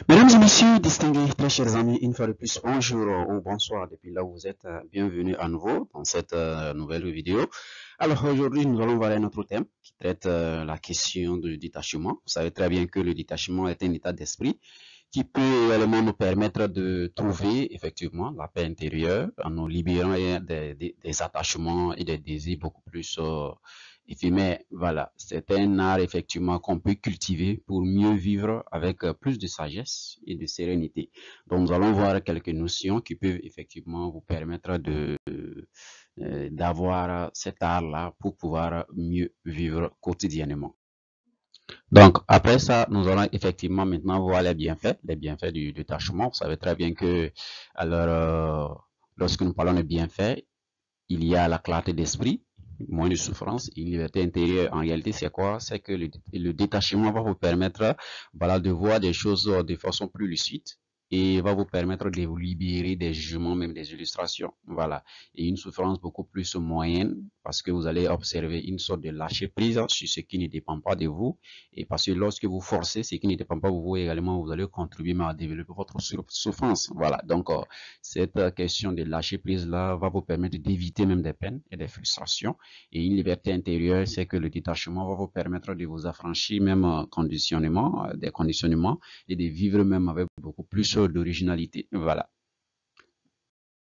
Mesdames et messieurs, distingués, très chers amis, une fois de plus, bonjour ou bonsoir depuis là où vous êtes. Bienvenue à nouveau dans cette nouvelle vidéo. Alors aujourd'hui, nous allons voir un autre thème qui traite la question du détachement. Vous savez très bien que le détachement est un état d'esprit qui peut également nous permettre de trouver effectivement la paix intérieure en nous libérant des attachements et des désirs beaucoup plus éphémères. Voilà, c'est un art effectivement qu'on peut cultiver pour mieux vivre avec plus de sagesse et de sérénité. Donc nous allons voir quelques notions qui peuvent effectivement vous permettre d'avoir cet art-là pour pouvoir mieux vivre quotidiennement. Donc, après ça, nous allons effectivement maintenant voir les bienfaits du détachement. Vous savez très bien que, alors, lorsque nous parlons de bienfaits, il y a la clarté d'esprit, moins de souffrance, une liberté intérieure. En réalité, c'est quoi? C'est que le détachement va vous permettre, voilà, de voir des choses de façon plus lucide et va vous permettre de vous libérer des jugements, même des illustrations. Voilà. Et une souffrance beaucoup plus moyenne parce que vous allez observer une sorte de lâcher prise sur ce qui ne dépend pas de vous. Et parce que lorsque vous forcez ce qui ne dépend pas de vous également, vous allez contribuer à développer votre souffrance. Voilà. Donc, cette question de lâcher prise là va vous permettre d'éviter même des peines et des frustrations. Et une liberté intérieure, c'est que le détachement va vous permettre de vous affranchir même des conditionnements et de vivre même avec beaucoup plus d'originalité. Voilà.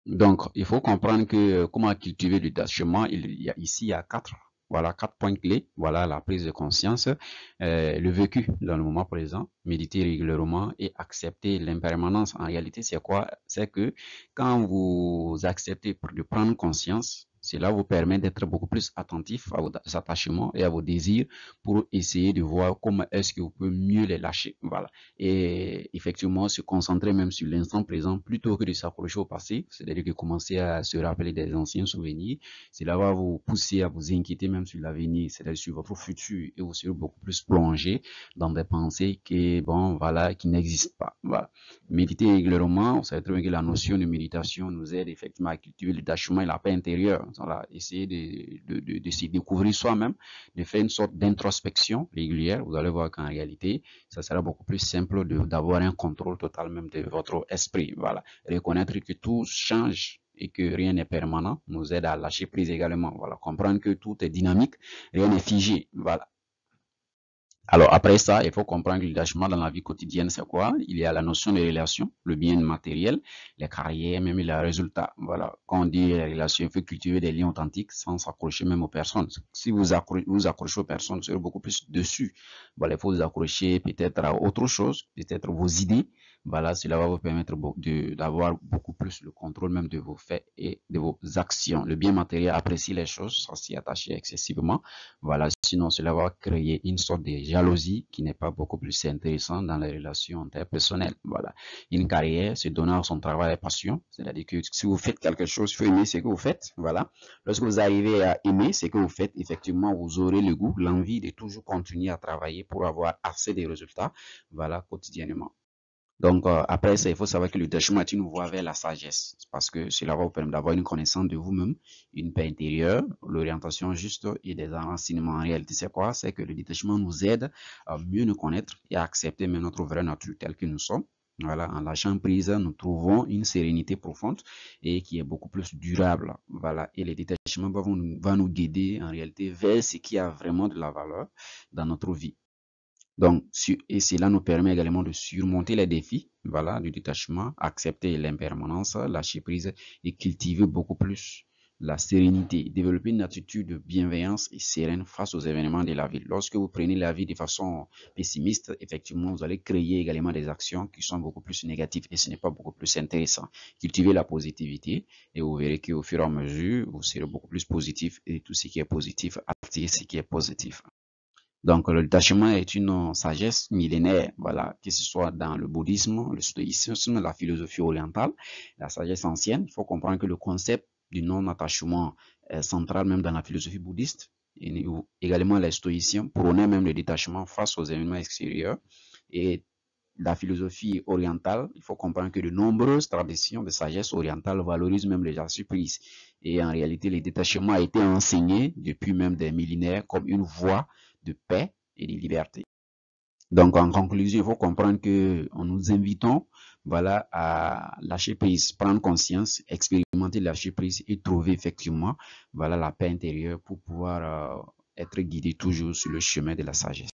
Donc, il faut comprendre que comment cultiver le détachement, il y a quatre points clés. Voilà, la prise de conscience, le vécu dans le moment présent, méditer régulièrement et accepter l'impermanence. En réalité, c'est quoi? C'est que quand vous acceptez de prendre conscience, cela vous permet d'être beaucoup plus attentif à vos attachements et à vos désirs pour essayer de voir comment est-ce que vous pouvez mieux les lâcher. Voilà. Et effectivement, se concentrer même sur l'instant présent plutôt que de s'accrocher au passé, c'est-à-dire que commencer à se rappeler des anciens souvenirs, cela va vous pousser à vous inquiéter même sur l'avenir, c'est-à-dire sur votre futur, et vous serez beaucoup plus plongé dans des pensées qui n'existent pas. Voilà. Méditer régulièrement, vous savez très bien que la notion de méditation nous aide effectivement à cultiver le détachement et la paix intérieure. Voilà. Essayer de se découvrir soi-même, de faire une sorte d'introspection régulière. Vous allez voir qu'en réalité, ça sera beaucoup plus simple d'avoir un contrôle total même de votre esprit. Voilà. Reconnaître que tout change et que rien n'est permanent nous aide à lâcher prise également. Voilà. Comprendre que tout est dynamique, rien n'est figé. Voilà. Alors après ça, il faut comprendre que le détachement dans la vie quotidienne, c'est quoi? Il y a la notion des relations, le bien matériel, les carrières, même les résultats. Voilà. Quand on dit les relations, il faut cultiver des liens authentiques sans s'accrocher même aux personnes. Si vous accrochez aux personnes, vous serez beaucoup plus dessus. Voilà, il faut vous accrocher peut-être à autre chose, peut-être vos idées. Voilà, cela va vous permettre d'avoir beaucoup plus le contrôle même de vos faits et de vos actions. Le bien matériel apprécie les choses sans s'y attacher excessivement. Voilà, sinon cela va créer une sorte de jalousie qui n'est pas beaucoup plus intéressante dans les relations interpersonnelles. Voilà. Une carrière, c'est donner à son travail et passion. C'est-à-dire que si vous faites quelque chose, il faut aimer ce que vous faites. Voilà. Lorsque vous arrivez à aimer ce que vous faites, effectivement, vous aurez le goût, l'envie de toujours continuer à travailler pour avoir assez de résultats, voilà, quotidiennement. Donc, après ça, il faut savoir que le détachement est une voie vers la sagesse, parce que cela va vous permettre d'avoir une connaissance de vous-même, une paix intérieure, l'orientation juste et des enracinements. En réalité, c'est quoi? C'est que le détachement nous aide à mieux nous connaître et à accepter même notre vraie nature telle que nous sommes. Voilà, en lâchant prise, nous trouvons une sérénité profonde et qui est beaucoup plus durable. Voilà, et le détachement va nous guider en réalité vers ce qui a vraiment de la valeur dans notre vie. Donc, et cela nous permet également de surmonter les défis, voilà, du détachement, accepter l'impermanence, lâcher prise et cultiver beaucoup plus la sérénité, développer une attitude de bienveillance et sereine face aux événements de la vie. Lorsque vous prenez la vie de façon pessimiste, effectivement, vous allez créer également des actions qui sont beaucoup plus négatives et ce n'est pas beaucoup plus intéressant. Cultivez la positivité et vous verrez qu'au fur et à mesure, vous serez beaucoup plus positif et tout ce qui est positif attire ce qui est positif. Donc, le détachement est une sagesse millénaire, voilà, que ce soit dans le bouddhisme, le stoïcisme, la philosophie orientale, la sagesse ancienne. Il faut comprendre que le concept du non-attachement est central même dans la philosophie bouddhiste. Et également, les stoïciens prônaient même le détachement face aux événements extérieurs. Et la philosophie orientale, il faut comprendre que de nombreuses traditions de sagesse orientale valorisent même les surprises. Et en réalité, le détachement a été enseigné depuis même des millénaires comme une voie de paix et de liberté. Donc, en conclusion, il faut comprendre que nous invitons, voilà, à lâcher prise, prendre conscience, expérimenter lâcher prise et trouver effectivement, voilà, la paix intérieure pour pouvoir être guidé toujours sur le chemin de la sagesse.